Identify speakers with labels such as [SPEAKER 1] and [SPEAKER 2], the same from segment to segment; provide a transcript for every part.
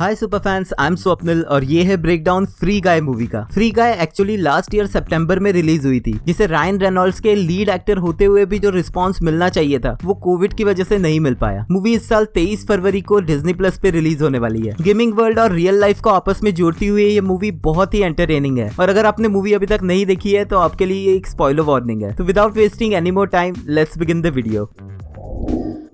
[SPEAKER 1] Hi super fans, I am Swapnil और ये है ब्रेकडाउन फ्री गाय मूवी का। फ्री गाय एक्चुअली लास्ट ईयर सितंबर में रिलीज हुई थी, जिसे रायन रेनॉल्ड्स के लीड एक्टर होते हुए भी जो रिस्पांस मिलना चाहिए था वो कोविड की वजह से नहीं मिल पाया। मूवी इस साल 23 फरवरी को डिज्नी प्लस पे रिलीज होने वाली है। गेमिंग वर्ल्ड और रियल लाइफ को आपस में जोड़ती हुई ये मूवी बहुत ही एंटरटेनिंग है और अगर आपने मूवी अभी तक नहीं देखी है तो आपके लिए एक स्पॉइलर वार्निंग है। तो without wasting any more time, let's begin the video.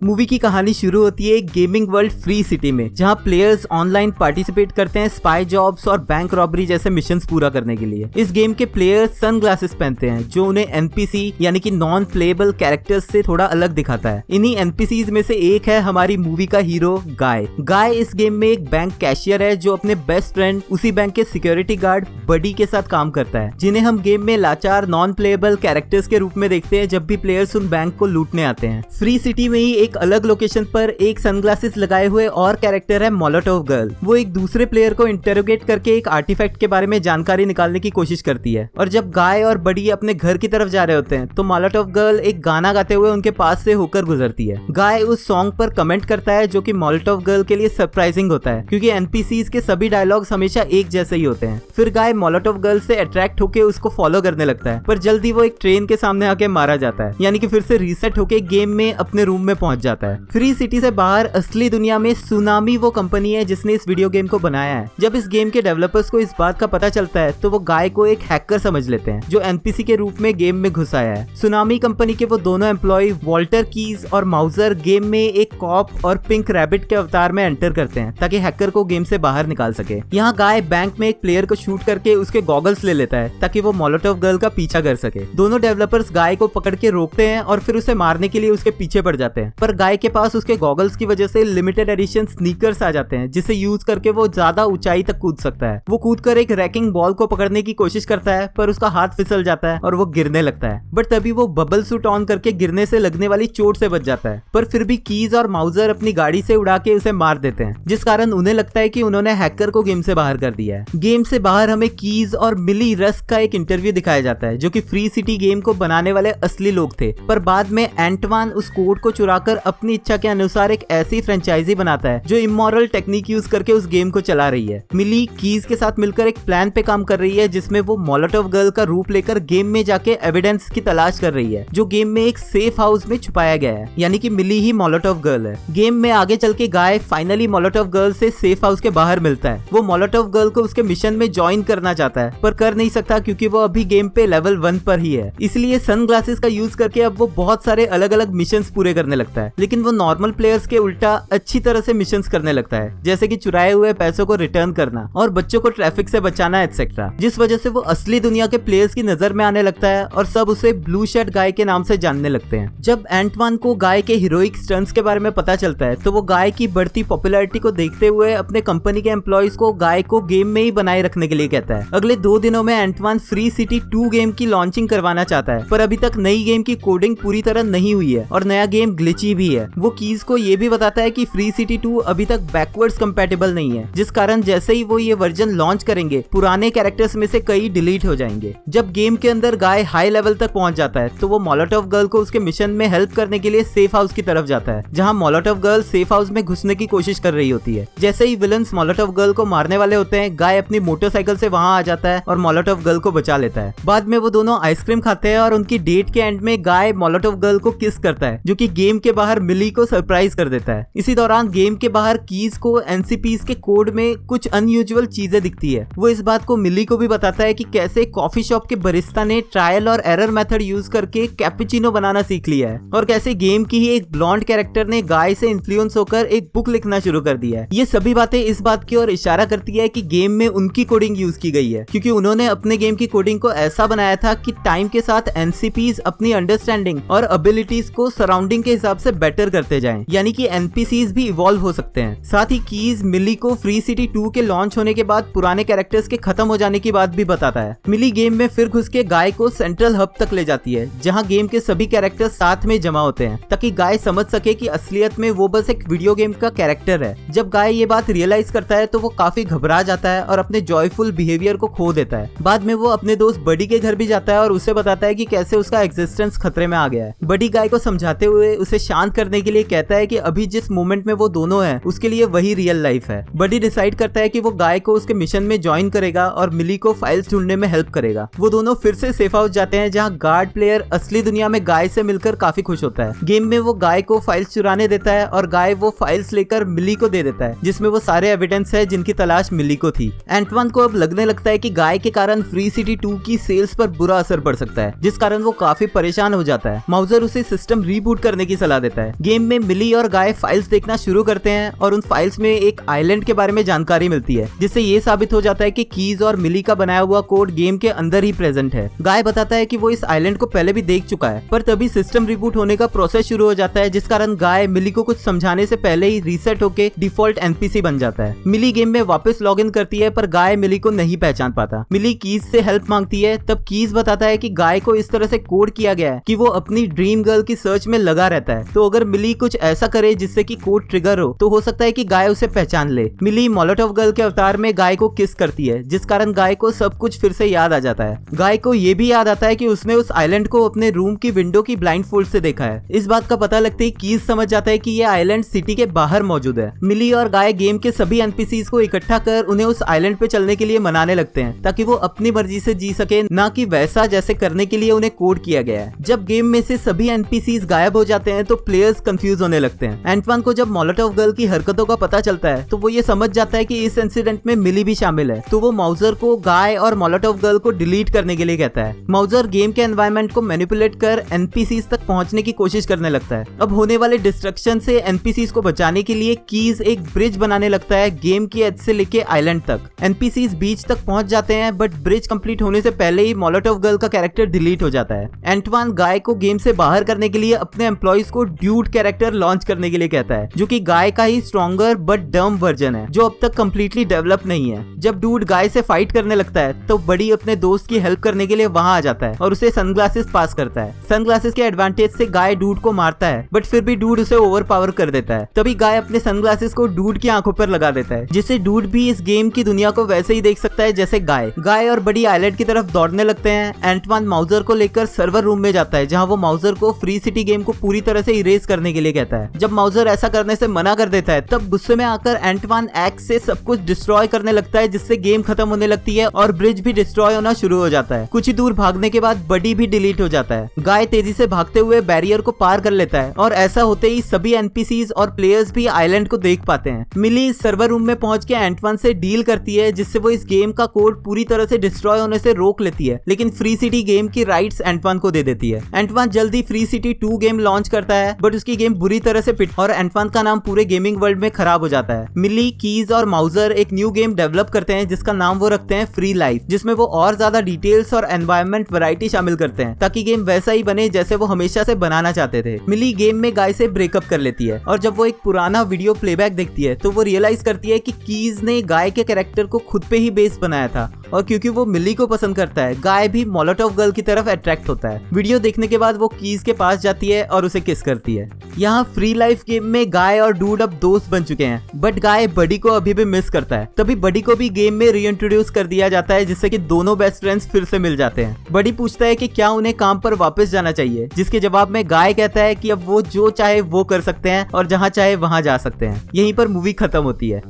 [SPEAKER 1] Movie की कहानी शुरू होती है एक गेमिंग वर्ल्ड फ्री सिटी में, जहां प्लेयर्स ऑनलाइन पार्टिसिपेट करते हैं स्पाई जॉब्स और बैंक रॉबरी जैसे मिशंस पूरा करने के लिए। इस गेम के प्लेयर्स सनग्लासेस पहनते हैं जो उन्हें एनपीसी यानी कि नॉन प्लेएबल कैरेक्टर्स से थोड़ा अलग दिखाता है। इन्हीं एनपीसीज में से एक है हमारी मूवी का हीरो गाय। गाय इस गेम में एक बैंक कैशियर है जो अपने बेस्ट फ्रेंड उसी बैंक के सिक्योरिटी गार्ड बडी के साथ काम करता है, जिन्हें हम गेम में लाचार नॉन प्लेएबल कैरेक्टर्स के रूप में देखते हैं जब भी प्लेयर्स उन बैंक को लूटने आते हैं। फ्री सिटी में ही एक अलग लोकेशन पर एक सनग्लासेस लगाए हुए और कैरेक्टर है मोलोटोव गर्ल। वो एक दूसरे प्लेयर को इंटरोगेट करके एक आर्टिफैक्ट के बारे में जानकारी निकालने की कोशिश करती है और जब गाय और बडी अपने घर की तरफ जा रहे होते हैं तो मोलोटोव गर्ल एक गाना गाते हुए उनके पास से होकर गुजरती है। गाय उस सॉन्ग पर कमेंट करता है जो कि मोलोटोव गर्ल के लिए सरप्राइजिंग होता है क्योंकि एनपीसीज के सभी डायलॉग्स हमेशा एक जैसे ही होते हैं। फिर गाय मोलोटोव गर्ल से अट्रैक्ट होकर उसको फॉलो करने लगता है, पर जल्दी वो एक ट्रेन के सामने आके मारा जाता है, यानी कि फिर से रीसेट होके गेम में अपने रूम में पहुंच जाता है। फ्री सिटी से बाहर असली दुनिया में सुनामी वो कंपनी है जिसने इस वीडियो गेम को बनाया है। जब इस गेम के डेवलपर्स को इस बात का पता चलता है तो वो गाय को एक हैकर समझ लेते हैं जो एनपीसी के रूप में गेम में घुस आया है। सुनामी कंपनी के वो दोनों एम्प्लॉय वॉल्टर कीज और माउजर गेम में एक कॉप और पिंक रैबिट के अवतार में एंटर करते हैं ताकि हैकर को गेम से बाहर निकाल सके। यहाँ गाय बैंक में एक प्लेयर को शूट करके उसके गॉगल्स ले लेता है ताकि वो मोलोटोव गर्ल का पीछा कर सके। दोनों डेवलपर्स गाय को पकड़ के रोकते हैं और फिर उसे मारने के लिए उसके पीछे पड़ जाते हैं, पर गाय के पास उसके गॉगल्स की वजह से लिमिटेड एडिशन स्नीकर्स आ जाते हैं जिसे यूज करके वो ज्यादा ऊंचाई तक कूद सकता है। वो कूदकर एक रैकिंग बॉल को पकड़ने की कोशिश करता है पर उसका हाथ फिसल जाता है और वो गिरने लगता है, बट तभी वो बबल सूट ऑन करके गिरने से लगने वाली चोट से बच जाता है। पर फिर भी कीज और माउजर अपनी गाड़ी से उड़ा के उसे मार देते हैं, जिस कारण उन्हें लगता है कि उन्होंने हैकर को गेम से बाहर कर दिया है। गेम से बाहर हमें कीज और मिली रस्क का एक इंटरव्यू दिखाया जाता है जो कि फ्री सिटी गेम को बनाने वाले असली लोग थे, पर बाद में एंटवान उस कोड को चुराकर अपनी इच्छा के अनुसार एक ऐसी फ्रेंचाइजी बनाता है जो इमोरल टेक्निक यूज करके उस गेम को चला रही है। मिली कीज के साथ मिलकर एक प्लान पे काम कर रही है जिसमें वो मोलोटोव गर्ल का रूप लेकर गेम में जाके एविडेंस की तलाश कर रही है जो गेम में एक सेफ हाउस में छुपाया गया है, यानी कि मिली ही मोलोटोव गर्ल है। गेम में आगे चल के गाय फाइनली मोलोटोव गर्ल से सेफ हाउस के बाहर मिलता है। वो मोलोटोव गर्ल को उसके मिशन में ज्वाइन करना चाहता है पर कर नहीं सकता क्योंकि वो अभी गेम पे लेवल 1 पर ही है, इसलिए सनग्लासेस का यूज करके अब वो बहुत सारे अलग अलग मिशन पूरे करने लगता है। लेकिन वो नॉर्मल प्लेयर्स के उल्टा अच्छी तरह से मिशंस करने लगता है, जैसे कि चुराए हुए पैसों को रिटर्न करना और बच्चों को ट्रैफिक से बचाना एटसेट्रा, जिस वजह से वो असली दुनिया के प्लेयर्स की नजर में आने लगता है और सब उसे ब्लू शर्ट गाय के नाम से जानने लगते हैं। जब एंटवान को गाय के हीरोइक स्टंट्स के बारे में पता चलता है तो वो गाय की बढ़ती पॉपुलैरिटी को देखते हुए अपने कंपनी के एम्प्लॉइज को गाय को गेम में ही बनाए रखने के लिए कहता है। अगले 2 दिनों में एंटवान फ्री सिटी 2 गेम की लॉन्चिंग करवाना चाहता है, पर अभी तक नई गेम की कोडिंग पूरी तरह नहीं हुई है और नया गेम ग्लिची भी है। वो कीज को ये भी बताता है कि फ्री सिटी 2 अभी तक बैकवर्ड्स कंपैटिबल नहीं है, जिस कारण जैसे ही वो ये वर्जन लॉन्च करेंगे पुराने कैरेक्टर्स में से कई डिलीट हो जाएंगे। जब गेम के अंदर गाय हाई लेवल तक पहुंच जाता है तो वो मोलोटोव गर्ल को उसके मिशन में हेल्प करने के लिए सेफ हाउस की तरफ जाता है, जहां मोलोटोव गर्ल सेफ हाउस में घुसने की कोशिश कर रही होती है। जैसे ही विलन्स मोलोटोव गर्ल को मारने वाले होते हैं, गाय अपनी मोटरसाइकिल से वहां आ जाता है और मोलोटोव गर्ल को बचा लेता है। बाद में वो दोनों आइसक्रीम खाते हैं और उनकी डेट के एंड में गाय मोलोटोव गर्ल को किस करता है जो कि गेम के बाहर मिली को सरप्राइज कर देता है। इसी दौरान गेम के बाहर कीज को एनसीपीज के कोड में कुछ अनयूजुअल चीजें दिखती है। वो इस बात को मिली को भी बताता है कि कैसे कॉफी शॉप के बरिस्ता ने ट्रायल और एरर मेथड यूज करके कैपुचिनो बनाना सीख लिया है और कैसे गेम की ही एक ब्लॉन्ड कैरेक्टर ने गाय से इन्फ्लुएंस होकर एक बुक लिखना शुरू कर दिया है। ये सभी बातें इस बात की ओर इशारा करती है कि गेम में उनकी कोडिंग यूज की गई है क्योंकि उन्होंने अपने गेम की कोडिंग को ऐसा बनाया था कि टाइम के साथ एनसीपीज अपनी अंडरस्टैंडिंग और एबिलिटीज को सराउंडिंग के हिसाब से बेटर करते जाएं, यानी कि एनपीसीज भी इवॉल्व हो सकते हैं। साथ ही कीज मिली को फ्री सिटी 2 के लॉन्च होने के बाद पुराने कैरेक्टर्स के खत्म हो जाने की बात भी बताता है। मिली गेम में फिर घुस के गाय को सेंट्रल हब तक ले जाती है जहां गेम के सभी कैरेक्टर्स साथ में जमा होते हैं ताकि गाय समझ सके कि असलियत में वो बस एक वीडियो गेम का कैरेक्टर है। जब गाय ये बात रियलाइज करता है तो वो काफी घबरा जाता है और अपने जॉयफुल बिहेवियर को खो देता है। बाद में वो अपने दोस्त बडी के घर भी जाता है और उसे बताता है कि कैसे उसका एग्जिस्टेंस खतरे में आ गया है। बडी गाय को समझाते हुए उसे शांत शांत करने के लिए कहता है कि अभी जिस मोमेंट में वो दोनों हैं उसके लिए वही रियल लाइफ है। बडी डिसाइड करता है कि वो गाय को उसके मिशन में ज्वाइन करेगा और मिली को फाइल्स ढूंढने में हेल्प करेगा। वो दोनों फिर से सेफ हाउस जाते हैं जहाँ गार्ड प्लेयर असली दुनिया में गाय से मिलकर काफी खुश होता है। गेम में वो गाय को फाइल्स चुराने देता है और गाय वो फाइल्स लेकर मिली को दे देता है जिसमें वो सारे एविडेंस है जिनकी तलाश मिली को थी। एंटवान को अब लगने लगता है कि गाय के कारण फ्री सिटी 2 की सेल्स पर बुरा असर पड़ सकता है, जिस कारण वो काफी परेशान हो जाता है। माउजर उसे सिस्टम रीबूट करने की सलाह देता है। गेम में मिली और गाय फाइल्स देखना शुरू करते हैं और उन फाइल्स में एक आइलैंड के बारे में जानकारी मिलती है, जिससे ये साबित हो जाता है कि कीज और मिली का बनाया हुआ कोड गेम के अंदर ही प्रेजेंट है। गाय बताता है कि वो इस आइलैंड को पहले भी देख चुका है, पर तभी सिस्टम रिबूट होने का प्रोसेस शुरू हो जाता है, जिस कारण गाय मिली को कुछ समझाने से पहले ही रीसेट होके डिफॉल्ट एनपीसी बन जाता है। मिली गेम में वापस लॉग इन करती है, पर गाय मिली को नहीं पहचान पाता। मिली कीज से हेल्प मांगती है, तब कीज बताता है कि गाय को इस तरह से कोड किया गया है कि वो अपनी ड्रीम गर्ल की सर्च में लगा रहता है, तो अगर मिली कुछ ऐसा करे जिससे कि कोड ट्रिगर हो तो सकता है कि गाय उसे पहचान ले। मिली मोलोटोव गर्ल के अवतार में गाय को किस करती है, जिस कारण गाय को सब कुछ फिर से याद आ जाता है। गाय को ये भी याद आता है कि उसने उस आइलैंड को अपने रूम की विंडो की ब्लाइंड फोल्ड से देखा है। इस बात का पता लगते ही कीज समझ जाता है कि ये आइलैंड सिटी के बाहर मौजूद है। मिली और गाय गेम के सभी एनपीसीज को इकट्ठा कर उन्हें उस आइलैंड पे चलने के लिए मनाने लगते हैं, ताकि वो अपनी मर्जी से जी सके, ना कि वैसा जैसे करने के लिए उन्हें कोड किया गया है। जब गेम में से सभी एनपीसीज गायब हो जाते हैं तो प्लेयर्स कंफ्यूज होने लगते हैं। एंटवान को जब मोलोटोव गर्ल की हरकतों का पता चलता है तो वो ये समझ जाता है कि इस इंसिडेंट में मिली भी शामिल है, तो वो माउजर को गाय और मोलोटोव गर्ल को डिलीट करने के लिए कहता है। माउजर गेम के एनवायरनमेंट को मैनिपुलेट कर एनपीसीज तक पहुंचने की कोशिश करने लगता है। अब होने वाले डिस्ट्रक्शन से एनपीसीज को बचाने के लिए कीज एक ब्रिज बनाने लगता है गेम की एज से लेके आइलैंड तक। एनपीसीज बीच तक पहुंच जाते हैं, बट ब्रिज कंप्लीट होने से पहले ही मोलोटोव गर्ल का कैरेक्टर डिलीट हो जाता है। एंटवान गाय को गेम से बाहर करने के लिए अपने एम्प्लॉइज को ड्यूड कैरेक्टर लॉन्च करने के लिए कहता है, जो कि गाय का ही स्ट्रॉन्गर बट डम वर्जन है, जो अब तक कंप्लीटली डेवलप नहीं है। जब डूड गाय से फाइट करने लगता है तो बड़ी अपने दोस्त की हेल्प करने के लिए वहां आ जाता है और उसे सनग्लासेस पास करता है। सनग्लासेस के एडवांटेज से गाय डूड को मारता है, बट फिर भी डूड उसे ओवरपावर कर देता है। तभी गाय अपने सनग्लासेस को डूड की आंखों पर लगा देता है, जिससे डूड भी इस गेम की दुनिया को वैसे ही देख सकता है जैसे गाय। गाय और बड़ी आइलैंड की तरफ दौड़ने लगते हैं। एंटवान माउजर को लेकर सर्वर रूम में जाता है, जहाँ वो माउजर को फ्री सिटी गेम को पूरी तरह से इरेज करने के लिए कहता है। जब माउजर ऐसा करने से मना कर देता है, तब गुस्से में आकर एंटवान एक्स से सब कुछ डिस्ट्रॉय करने लगता है, जिससे गेम खत्म होने लगती है और ब्रिज भी डिस्ट्रॉय होना शुरू हो जाता है। कुछ ही दूर भागने के बाद बडी भी डिलीट हो जाता है। गाय तेजी से भागते हुए बैरियर को पार कर लेता है और ऐसा होते ही सभी एनपीसीज और प्लेयर्स भी आइलैंड को देख पाते हैं। मिली सर्वर रूम में पहुंच के एंटवान से डील करती है, जिससे वो इस गेम का कोड पूरी तरह से डिस्ट्रॉय होने से रोक लेती है, लेकिन फ्री सिटी गेम की राइट्स एंटवान को दे देती है। एंटवान जल्दी फ्री सिटी 2 गेम लॉन्च करता है, बट उसकी गेम बुरी तरह से पिट और एंटवान का नाम पूरे गेमिंग वर्ल्ड में खराब हो जाता है। मिली, कीज और माउजर एक न्यू गेम डेवलप करते हैं जिसका नाम वो रखते हैं फ्री लाइफ, जिसमें वो और ज्यादा डिटेल्स और एनवायरनमेंट वैरायटी शामिल करते हैं, ताकि गेम वैसा ही बने जैसे वो हमेशा से बनाना चाहते थे। मिली गेम में गाय से ब्रेकअप कर लेती है और जब वो एक पुराना वीडियो प्लेबैक देखती है तो वो रियलाइज करती है कि कीज ने गाय के कैरेक्टर को खुद पे ही बेस बनाया था, और क्योंकि वो मिली को पसंद करता है, गाय भी मोलोटोव गर्ल की तरफ अट्रैक्ट होता है। वीडियो देखने के बाद वो कीज के पास जाती है और उसे किस करती है। यहाँ फ्री लाइफ गेम में गाय और डूड अब दोस्त बन चुके हैं, बट गाय बडी को अभी भी मिस करता है। तभी बडी को भी गेम में रीइंट्रोड्यूस कर दिया जाता है, जिससे कि दोनों बेस्ट फ्रेंड्स फिर से मिल जाते हैं। बडी पूछता है कि क्या उन्हें काम पर वापस जाना चाहिए, जिसके जवाब में गाय कहता है कि अब वो जो चाहे वो कर सकते हैं और जहाँ चाहे वहाँ जा सकते हैं। यहीं पर मूवी खत्म होती है।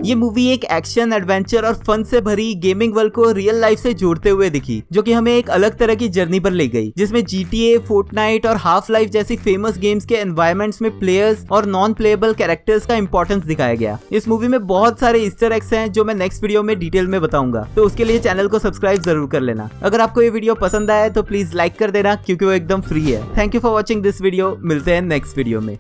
[SPEAKER 1] ये मूवी एक एक्शन, एडवेंचर और फन से भरी गेमिंग वर्ल्ड को रियल लाइफ से जोड़ते हुए दिखी, जो कि हमें एक अलग तरह की जर्नी पर ले गई, जिसमें GTA, फोर्टनाइट और हाफ लाइफ जैसी फेमस गेम्स के एनवायरनमेंट्स में प्लेयर्स और नॉन प्लेएबल कैरेक्टर्स का इंपॉर्टेंस दिखाया गया। इस मूवी में बहुत सारे ईस्टर एग्स हैं जो मैं नेक्स्ट वीडियो में डिटेल में बताऊंगा, तो उसके लिए चैनल को सब्सक्राइब जरूर कर लेना। अगर आपको ये वीडियो पसंद आया तो प्लीज लाइक कर देना, क्योंकि वो एकदम फ्री है। Thank you for watching this video. मिलते हैं नेक्स्ट वीडियो में।